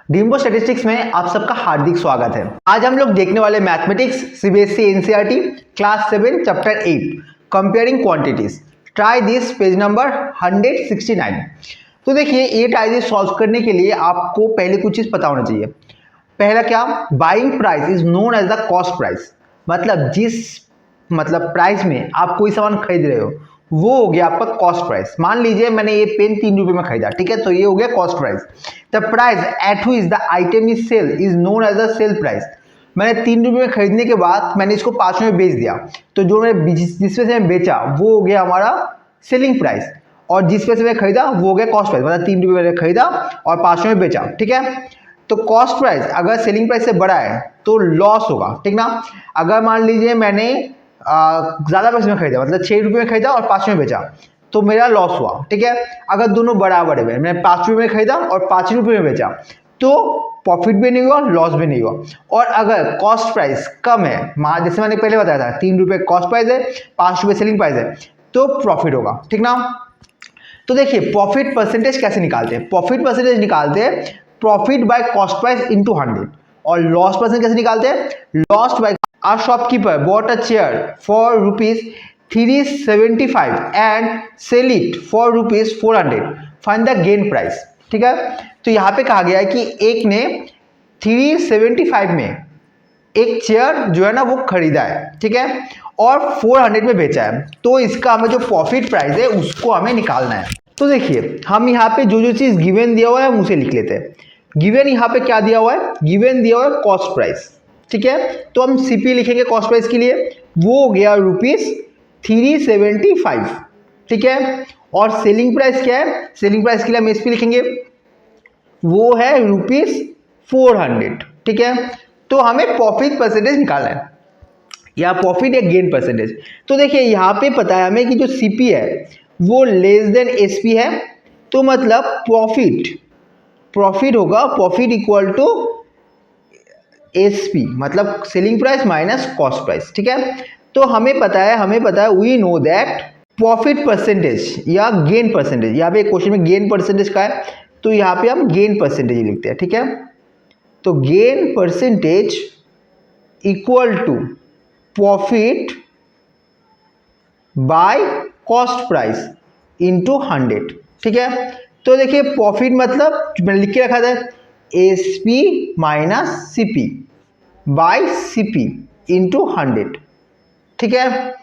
डिम्बो statistics में आप सबका हार्दिक स्वागत है। आज हम लोग देखने वाले mathematics CBSE NCERT class 7 chapter 8 comparing quantities. Try this page number 169। तो देखिए ये ट्राई सॉल्व करने के लिए आपको पहले कुछ चीज पता होना चाहिए। पहला क्या, buying price is known as the cost price. मतलब प्राइस में आप कोई सामान खरीद रहे हो वो हो गया आपका कॉस्ट प्राइस। मान लीजिए मैंने ये पेन 3 रुपए में खरीदा, ठीक है, तो ये हो गया cost price. The price at which the item is sell is known as the sell price. मैंने 3 रुपए में खरीदने के बाद मैंने इसको 5 में बेच दिया, तो जो मैंने जिस पैसे में बेचा वो हो गया हमारा सेलिंग प्राइस, और जिस पैसे में खरीदा वो हो गया कॉस्ट प्राइस। मतलब 3 रुपए मैंने खरीदा और 5 में बेचा, ठीक है। तो कॉस्ट प्राइस अगर सेलिंग प्राइस से बड़ा है तो लॉस होगा, ठीक ना। अगर मान लीजिए मैंने ज्यादा पैसे में खरीदा, मतलब 6 रुपए में खरीदा और 5 में बेचा, तो मेरा लॉस हुआ, ठीक है। अगर दोनों बराबर है, मैंने 5 रुपए में खरीदा और 5 रुपए में बेचा, तो प्रॉफिट भी नहीं हुआ, लॉस भी नहीं हुआ। और अगर कॉस्ट प्राइस कम है, जैसे मैंने पहले बताया था 3 रुपए कॉस्ट प्राइस है, 5 रुपए सेलिंग प्राइस है, तो प्रॉफिट होगा, ठीक ना। तो देखिए प्रॉफिट परसेंटेज कैसे निकालते हैं। प्रॉफिट परसेंटेज निकालते हैं profit by cost price into 100। और लॉस परसेंट कैसे निकालते हैं, loss by a shopkeeper bought a chair for rupees 375 and sell it for rupees 400, find the gain price, ठीक है। तो यहाँ पे कहा गया है कि एक ने 375 में एक चेयर जो है ना वो खरीदा है, ठीक है, और 400 में बेचा है, तो इसका हमें जो प्रॉफिट प्राइस है उसको हमें निकालना है। तो देखिए हम यहाँ पे जो चीज गिवन दिया हुआ है हम उसे लिख लेते हैं। गिवन यहाँ पे क्या दिया हुआ है, गिवन दिया हुआ है कॉस्ट प्राइस, ठीक है। तो हम सीपी लिखेंगे कॉस्ट प्राइस के लिए, वो हो गया ₹375, ठीक है। और सेलिंग प्राइस क्या है, सेलिंग प्राइस के लिए हम एसपी लिखेंगे, वो है ₹400, ठीक है। तो हमें प्रॉफिट परसेंटेज निकालना है, या प्रॉफिट या गेन परसेंटेज। तो देखिए यहाँ पे पता है हमें कि जो सीपी है वो लेस देन एसपी है, तो मतलब प्रॉफिट होगा, प्रॉफिट इक्वल टू एसपी, मतलब selling price minus cost price, ठीक है। तो हमें पता है we know that profit percentage या गेन परसेंटेज, यहाँ पे क्वेश्चन में गेन परसेंटेज का है, तो यहाँ पे हम गेन परसेंटेज लिखते हैं, ठीक है। तो gain percentage equal to profit by cost price into 100, ठीक है। तो देखिए प्रॉफिट मतलब मैंने लिख के रखा था SP minus CP by CP into 100, ठीक है।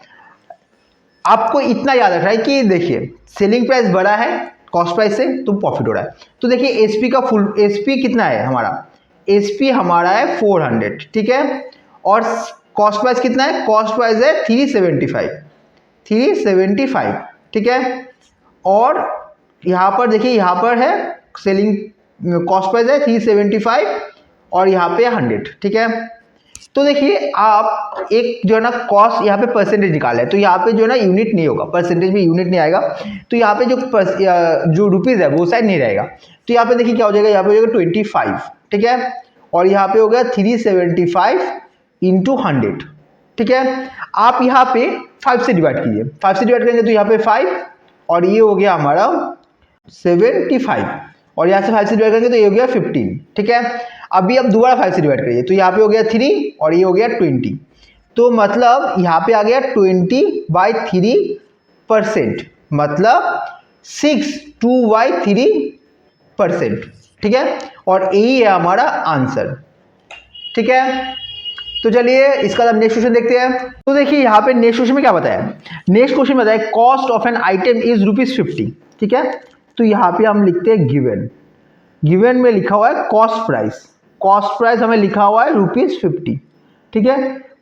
आपको इतना याद रखना है कि देखिए सेलिंग प्राइस बड़ा है कॉस्ट प्राइस से तो प्रॉफिट हो रहा है। तो देखिए एसपी का फुल एसपी कितना है हमारा, एसपी हमारा है 400, ठीक है। और कॉस्ट प्राइस कितना है, कॉस्ट प्राइस है 375, ठीक है। और यहाँ पर देखिए यहाँ पर है सेलिंग कॉस्ट प्राइस है 375 और यहाँ पे 100, ठीक है। तो देखिए आप एक जो है ना कॉस्ट यहाँ पे परसेंटेज निकाला है, तो यहाँ पे जो है ना यूनिट नहीं होगा, परसेंटेज में यूनिट नहीं आएगा, तो यहाँ पे जो रुपीज है वो साइड नहीं रहेगा। तो यहाँ पे देखिए क्या हो जाएगा, यहाँ पे हो जाएगा 25, ठीक है, और यहाँ पे हो गया 375 इंटू 100, ठीक है। आप यहाँ पे 5 से डिवाइड कीजिए, 5 से डिवाइड करेंगे तो यहाँ पे 5 और ये हो गया हमारा 75, और यहाँ से 5 से डिवाइड करेंगे तो ये हो गया 15, ठीक है। अभी अब दोबारा 5 से डिवाइड करिए तो यहाँ पे हो गया 3 और ये हो गया 20, तो मतलब यहाँ पे आ गया 20/3%, मतलब 62/3%, ठीक है। और यही है हमारा आंसर, ठीक है। तो चलिए इसका अब नेक्स्ट क्वेश्चन देखते हैं। तो देखिए यहाँ पे नेक्स्ट क्वेश्चन में क्या बताया, नेक्स्ट क्वेश्चन बताया cost of an item is ₹50, ठीक है। तो यहाँ पे हम लिखते हैं गिवन में लिखा हुआ है कॉस्ट प्राइस हमें लिखा हुआ है ₹50, ठीक है।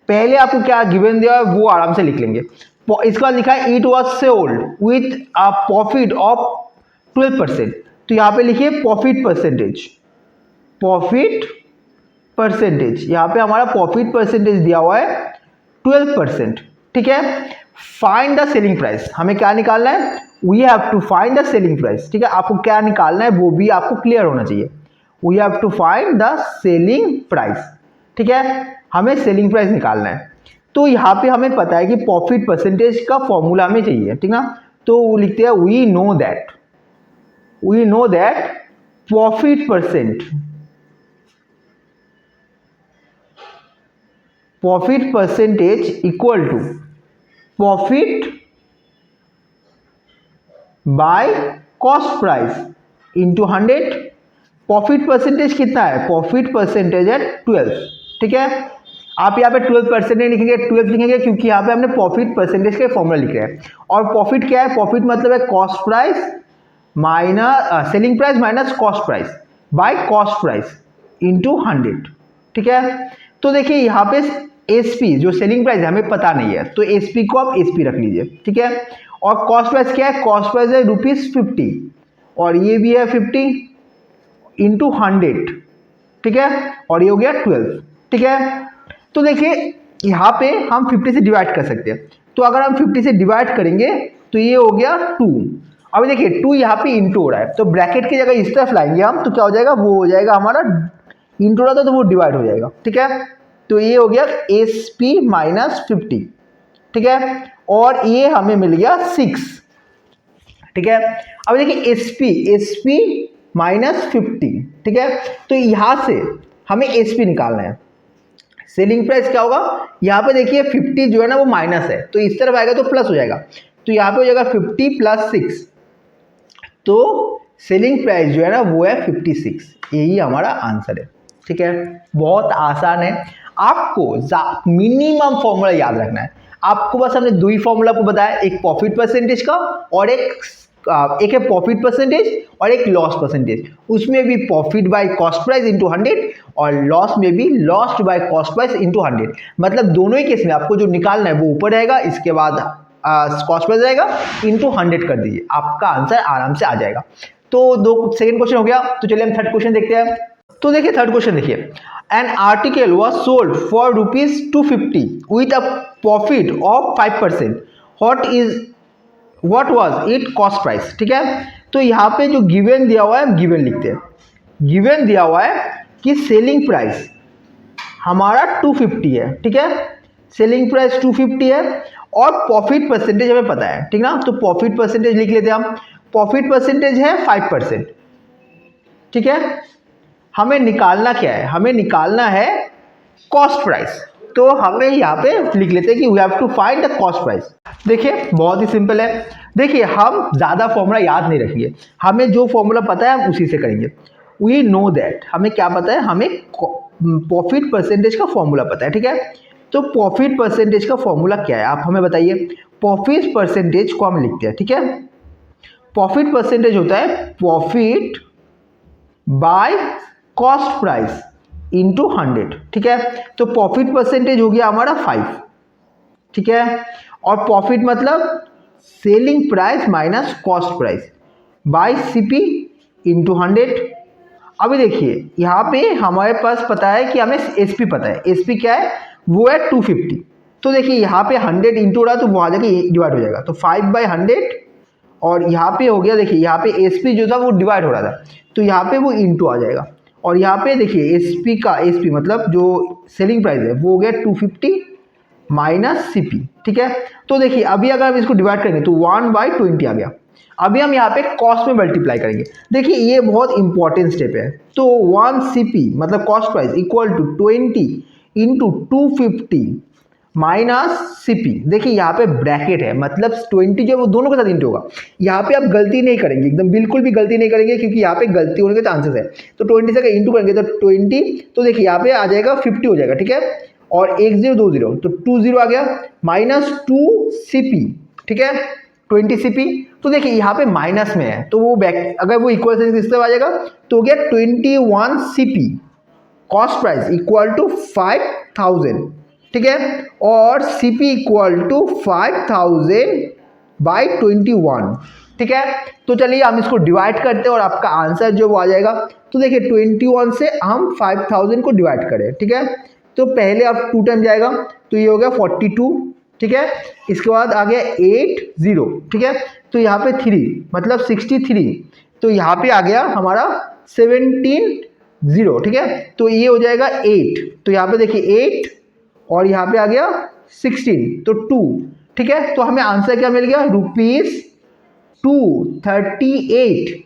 पहले आपको क्या गिवन दिया है वो आराम से लिख लेंगे। इसका लिखा है it was sold with a profit of 12%, तो यहाँ पे लिखिए प्रॉफिट परसेंटेज, यहाँ पे हमारा प्रॉफिट परसेंटेज दिया हुआ है 12%, ठीक है। फाइंड द सेलिंग प्राइस, हमें क्या निकालना है, we have to find the selling price, ठीक है। आपको क्या निकालना है वो भी आपको क्लियर होना चाहिए। We have to find the selling price, ठीक है, हमें सेलिंग प्राइस निकालना है। तो यहाँ पे हमें पता है कि प्रॉफिट परसेंटेज का फॉर्मूला हमें चाहिए, ठीक ना। तो लिखते हैं we know that profit profit percentage equal to profit by cost price into 100। Profit percentage कितना है? प्रॉफिट परसेंटेज है 12। ठीक है, आप यहाँ पे 12% लिखेंगे, 12 लिखेंगे क्योंकि यहाँ पे हमने प्रॉफिट परसेंटेज का फॉर्मूला लिख रहे हैं। और प्रॉफिट क्या है? प्रॉफिट मतलब है cost price minus selling price minus cost price by cost price into 100। ठीक है, तो देखिए यहाँ पे एसपी जो सेलिंग प्राइस है हमें पता नहीं है, तो एसपी को आप एसपी रख लीजिए। ठीक है, और कॉस्ट प्राइस क्या है? कॉस्ट प्राइस है ₹50 और ये भी है 50 इंटू 100। ठीक है, और ये हो गया 12। ठीक है, तो देखिए यहाँ पे हम 50 से डिवाइड कर सकते हैं, तो अगर हम 50 से डिवाइड करेंगे तो ये हो गया 2। अभी देखिए 2 यहाँ पे इंटू हो रहा है, तो ब्रैकेट की जगह इस तरफ लाएंगे हम, तो क्या हो जाएगा? वो हो जाएगा हमारा इंटू रहा था तो वो डिवाइड हो जाएगा। ठीक है, तो ये हो गया एस पी माइनस 50। ठीक है, और ये हमें मिल गया 6। ठीक है, अब देखिए एस पी माइनस 50। ठीक है, तो यहां से हमें एस पी निकालना है। सेलिंग प्राइस क्या होगा? यहाँ पे देखिए 50 जो है ना वो माइनस है, तो इस तरफ आएगा तो प्लस हो जाएगा, तो यहाँ पे हो जाएगा 50 प्लस 6, तो सेलिंग प्राइस जो है ना वो है 56। यही हमारा आंसर है। ठीक है, बहुत आसान है, आपको मिनिमम फॉर्मूला याद रखना है। आपको बस हमने दो ही फॉर्मूला को बताया, एक प्रॉफिट परसेंटेज का और एक है प्रॉफिट परसेंटेज और एक लॉस परसेंटेज। उसमें भी profit by cost price into 100 और लॉस में भी lost by cost price into 100। मतलब दोनों ही केस में आपको जो निकालना है वो ऊपर रहेगा, इसके बाद कॉस्ट प्राइस रहेगा इंटू 100 कर दीजिए, आपका आंसर आराम से आ जाएगा। तो सेकंड क्वेश्चन हो गया, तो चलिए हम थर्ड क्वेश्चन देखते हैं। तो देखिए थर्ड क्वेश्चन देखिए, an article was sold for ₹250 with a profit of 5%, what was it cost price. ठीक है, तो यहाँ पे जो गिवन दिया हुआ है, गिवन लिखते हैं। गिवन दिया हुआ है कि सेलिंग प्राइस हमारा 250 है। ठीक है, सेलिंग प्राइस 250 है और प्रॉफिट परसेंटेज हमें पता है। ठीक ना, तो प्रॉफिट परसेंटेज लिख लेते हैं हम। प्रॉफिट परसेंटेज है 5%। ठीक है, हमें निकालना क्या है? हमें निकालना है कॉस्ट प्राइस, तो हमें यहाँ पे लिख लेते हैं कि we have to find the cost price. देखिए बहुत ही सिंपल है, देखिए हम ज़्यादा फॉर्मूला याद नहीं रखिए, हमें जो फॉर्मूला पता है हम उसी से करेंगे। वी नो दैट, हमें क्या पता है? हमें प्रॉफिट परसेंटेज का फॉर्मूला पता है। ठीक है, तो प्रॉफिट परसेंटेज का फॉर्मूला क्या है आप हमें बताइए। प्रॉफिट परसेंटेज को हम लिखते हैं। ठीक है, प्रॉफिट परसेंटेज होता है profit by cost price into 100। ठीक है, तो प्रॉफिट परसेंटेज हो गया हमारा 5। ठीक है, और प्रॉफिट मतलब selling price minus cost price by CP into 100। अभी देखिए यहाँ पे हमारे पास पता है कि हमें एसपी पता है, एसपी क्या है? वो है 250। तो देखिए यहाँ पे 100 इंटू रहा तो वो आ जाएगा, डिवाइड हो जाएगा, तो 5/100 और यहाँ पे हो गया, देखिए यहाँ पे एसपी जो था वो डिवाइड हो रहा था, तो यहाँ पे वो इंटू आ जाएगा। और यहाँ पे देखिए एसपी का, एसपी मतलब जो सेलिंग प्राइस है वो हो गया 250 माइनस सीपी। ठीक है, तो देखिए अभी अगर हम इसको डिवाइड करेंगे तो 1/20 आ गया। अभी हम यहाँ पे कॉस्ट में मल्टीप्लाई करेंगे। देखिए ये बहुत इंपॉर्टेंट स्टेप है, तो 1 सीपी मतलब cost price equal to 20 into 250 minus CP. देखिए यहाँ पे ब्रैकेट है, मतलब 20 जो है वो दोनों के साथ इंटू होगा। यहाँ पे आप गलती नहीं करेंगे, एकदम बिल्कुल भी गलती नहीं करेंगे, क्योंकि यहाँ पे गलती होने के चांसेस है। तो 20 से इंटू करेंगे तो 20, तो देखिए यहाँ पे आ जाएगा 50 हो जाएगा। ठीक है, और 1 0 2 0 तो 2 0 आ गया, माइनस 2 सीपी। ठीक है, 20 सीपी। तो देखिए यहाँ पे माइनस में है, तो वो बैक अगर वो इक्वल से किस तरफ आ जाएगा, तो हो गया 21 CP cost price equal to 5000। ठीक है, और सीपी इक्वल टू 5000/21। ठीक है, तो चलिए हम इसको डिवाइड करते हैं और आपका आंसर जो वो आ जाएगा। तो देखिए 21 से हम 5000 को डिवाइड करें। ठीक है, तो पहले अब 2 टाइम जाएगा, तो ये हो गया 42। ठीक है, इसके बाद आ गया 8 0। ठीक है, तो यहाँ पे 3 मतलब 63, तो यहाँ पे आ गया हमारा 17 0। ठीक है, तो ये हो जाएगा 8, तो यहाँ पे देखिए 8 और यहाँ पे आ गया 16, तो 2। ठीक है, तो हमें आंसर क्या मिल गया? ₹238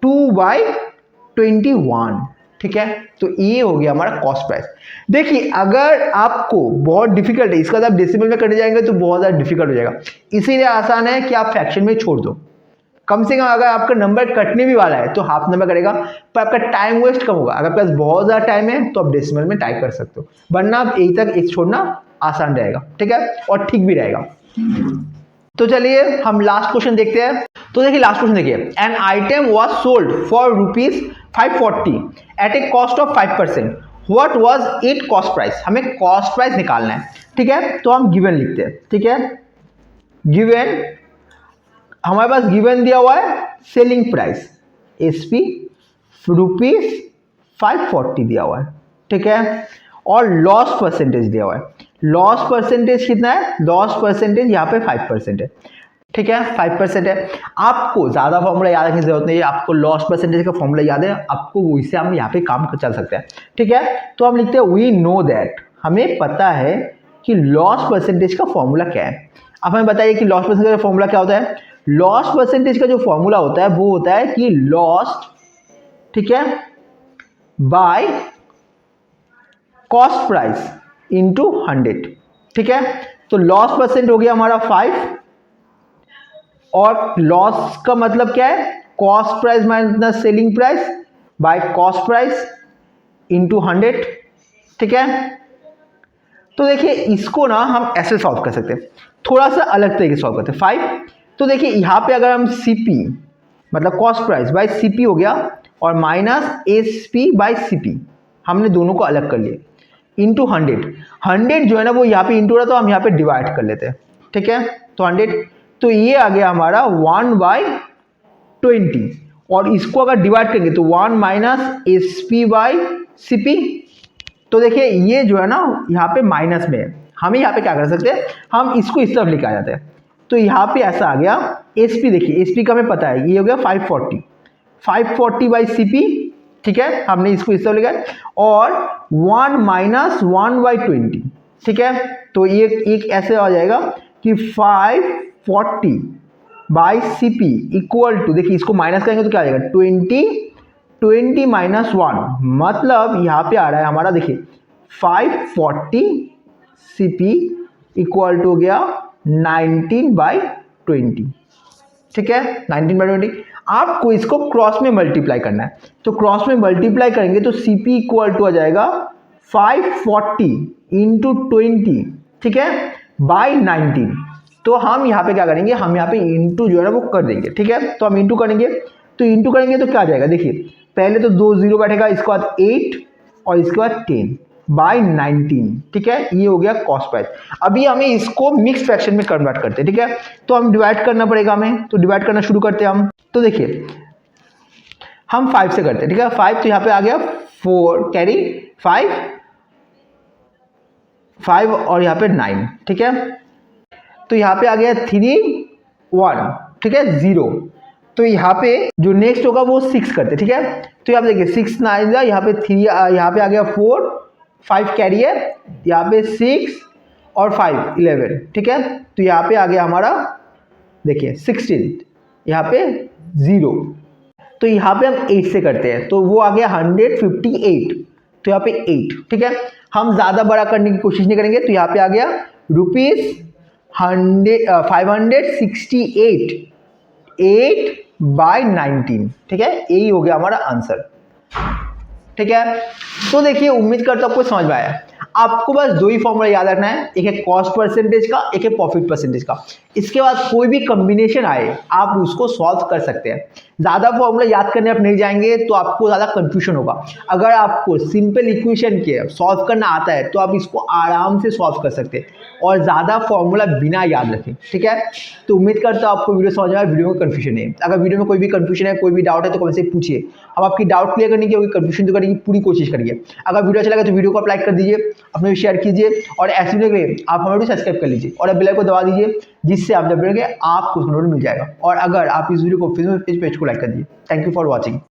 2/21। ठीक है, तो ये हो गया हमारा कॉस्ट प्राइस। देखिए अगर आपको बहुत डिफिकल्ट है इसका, आप डेसिमल में करने जाएंगे तो बहुत ज़्यादा डिफिकल्ट हो जाएगा, इसीलिए आसान है कि आप फ्रैक्शन में छोड़ दो। कम से कम अगर आपका नंबर कटने भी वाला है तो हाफ नंबर करेगा, पर आपका टाइम वेस्ट कम होगा। अगर आपके पास बहुत ज़्यादा टाइम है तो आप डेसिमल में टाइप कर सकते हो, वरना आप यही तक एक छोड़ना आसान रहेगा, ठीक है, और ठीक भी रहेगा। तो चलिए हम लास्ट क्वेश्चन देखते हैं। तो देखिए लास्ट क्वेश्चन देखिए, an item was sold for ₹540 at a cost of 5%, what was it cost price. हमें कॉस्ट प्राइस निकालना है, ठीक है, तो हम गिवन लिखते हैं, ठीक है, गिवन हमारे पास गिवन दिया हुआ है सेलिंग प्राइस एसपी ₹540 दिया हुआ है, ठीक है, और लॉस परसेंटेज दिया हुआ है। लॉस परसेंटेज कितना है, लॉस परसेंटेज यहाँ पे 5% है, ठीक है, 5% है। आपको ज़्यादा फॉर्मूला याद रखने की जरूरत नहीं है, आपको लॉस परसेंटेज का फॉर्मूला याद है, आपको वही से हम यहाँ पे काम चल सकते हैं, ठीक है। तो हम लिखते हैं वी नो दैट, हमें पता है कि लॉस परसेंटेज का फॉर्मूला क्या है। अब हमें बताइए कि लॉस परसेंटेज का फॉर्मूला क्या होता है। लॉस परसेंटेज का जो फॉर्मूला होता है वो होता है कि लॉस्ट, ठीक है, बाय कॉस्ट प्राइस इंटू 100, ठीक है। तो लॉस परसेंट हो गया हमारा 5, और लॉस का मतलब क्या है, cost price minus selling price by cost price into 100, ठीक है। तो देखिए इसको ना हम ऐसे सॉल्व कर सकते हैं, थोड़ा सा अलग तरीके से सॉल्व करते हैं। 5, तो देखिए यहाँ पे अगर हम सीपी मतलब कॉस्ट प्राइस बाय सीपी हो गया, और माइनस एसपी बाय सीपी, हमने दोनों को अलग कर लिया, इंटू 100 जो है ना वो यहाँ पे इंटू रहा, तो हम यहाँ पे डिवाइड कर लेते हैं, ठीक है। तो 100, तो ये आ गया हमारा 1/20, और इसको अगर डिवाइड करेंगे तो 1 माइनस एसपी बाय सीपी। तो देखिए ये जो है ना यहाँ पे माइनस में है, हमें यहाँ पे क्या कर सकते हैं, हम इसको इस तरफ लेके आ जाते हैं। तो यहाँ पे ऐसा आ गया एसपी, देखिए एसपी का हमें पता है, ये हो गया 540 बाई सीपी, ठीक है, हमने इसको इस तरफ लिखा है, और 1 माइनस 1/20, ठीक है। तो ये एक ऐसे आ जाएगा कि 540 बाई सीपी इक्वल टू, देखिए इसको माइनस करेंगे तो क्या आ जाएगा 20 माइनस 1, मतलब यहाँ पे आ रहा है हमारा, देखिए 540 सीपी इक्वल टू हो गया 19/20, ठीक है, 19/20। आपको इसको क्रॉस में मल्टीप्लाई करना है, तो क्रॉस में मल्टीप्लाई करेंगे तो सीपी इक्वल टू आ जाएगा 540 इंटू 20, ठीक है, बाई 19। तो हम यहाँ पे क्या करेंगे, हम यहाँ पे इंटू जो है ना वो कर देंगे, ठीक है। तो हम इंटू करेंगे, तो इंटू करेंगे तो क्या आ जाएगा, देखिए पहले तो 2 0 बैठेगा, इसके बाद 8 और इसके बाद 10 बाई 19, ठीक है, ये हो गया कॉस्ट प्राइस। अभी हमें इसको मिक्स फ्रैक्शन में कन्वर्ट करते हैं, ठीक है, तो हम डिवाइड करना पड़ेगा हमें, तो डिवाइड करना शुरू करते हैं हम। तो देखिए हम 5 से करते हैं, ठीक है, 5, तो यहाँ पे आ गया 4 कैरी 5 और यहाँ पे 9, ठीक है। तो यहाँ पे आ गया 3 1, ठीक है, 0। तो यहाँ पे जो नेक्स्ट होगा वो 6 करते, ठीक है। तो यहाँ पे देखिए 6 ना आएगा, यहाँ पे 3, यहाँ पे आ गया 4 5 कैरी है, यहाँ पे 6 और 5 11, ठीक है। तो यहाँ पे आ गया हमारा, देखिए 16, यहाँ पे 0। तो यहाँ पे हम 8 से करते हैं, तो वो आ गया 158, तो यहाँ पे 8, ठीक है। हम ज़्यादा बड़ा करने की कोशिश नहीं करेंगे, तो यहाँ पे आ गया ₹568 8/19, ठीक है, यही हो गया हमारा आंसर, ठीक है। तो देखिए उम्मीद करता हूँ आपको समझ में आया। आपको बस 2 ही फॉर्मूला याद रखना है, एक है कॉस्ट परसेंटेज का, एक है प्रॉफिट परसेंटेज का। इसके बाद कोई भी कॉम्बिनेशन आए आप उसको सॉल्व कर सकते हैं। ज़्यादा फॉर्मूला याद करने आप नहीं जाएंगे तो आपको ज़्यादा कंफ्यूजन होगा। अगर आपको सिंपल इक्वेशन के सॉल्व करना आता है तो आप इसको आराम से सॉल्व कर सकते हैं, और ज़्यादा फॉर्मूला बिना याद रखें, ठीक है। तो उम्मीद करता हूँ आपको वीडियो समझ में आया, वीडियो में कंफ्यूजन नहीं। अगर वीडियो में कोई भी कंफ्यूजन है, कोई भी डाउट है तो कमेंट से पूछिए, हम आपकी डाउट क्लियर करने की, कंफ्यूजन दूर करने की पूरी कोशिश करिए। अगर वीडियो अच्छा लगा तो वीडियो को आप लाइक कर दीजिए, अपने भी शेयर कीजिए, और ऐसे वीडियो के लिए आप हमें भी सब्सक्राइब कर लीजिए और बेल आइकन को दबा दीजिए, जिससे आप जब वीडियो आपको नोटिफिकेशन मिल जाएगा। और अगर आप इस वीडियो को फेसबुक पेज को लाइक कर दीजिए। Thank you for watching.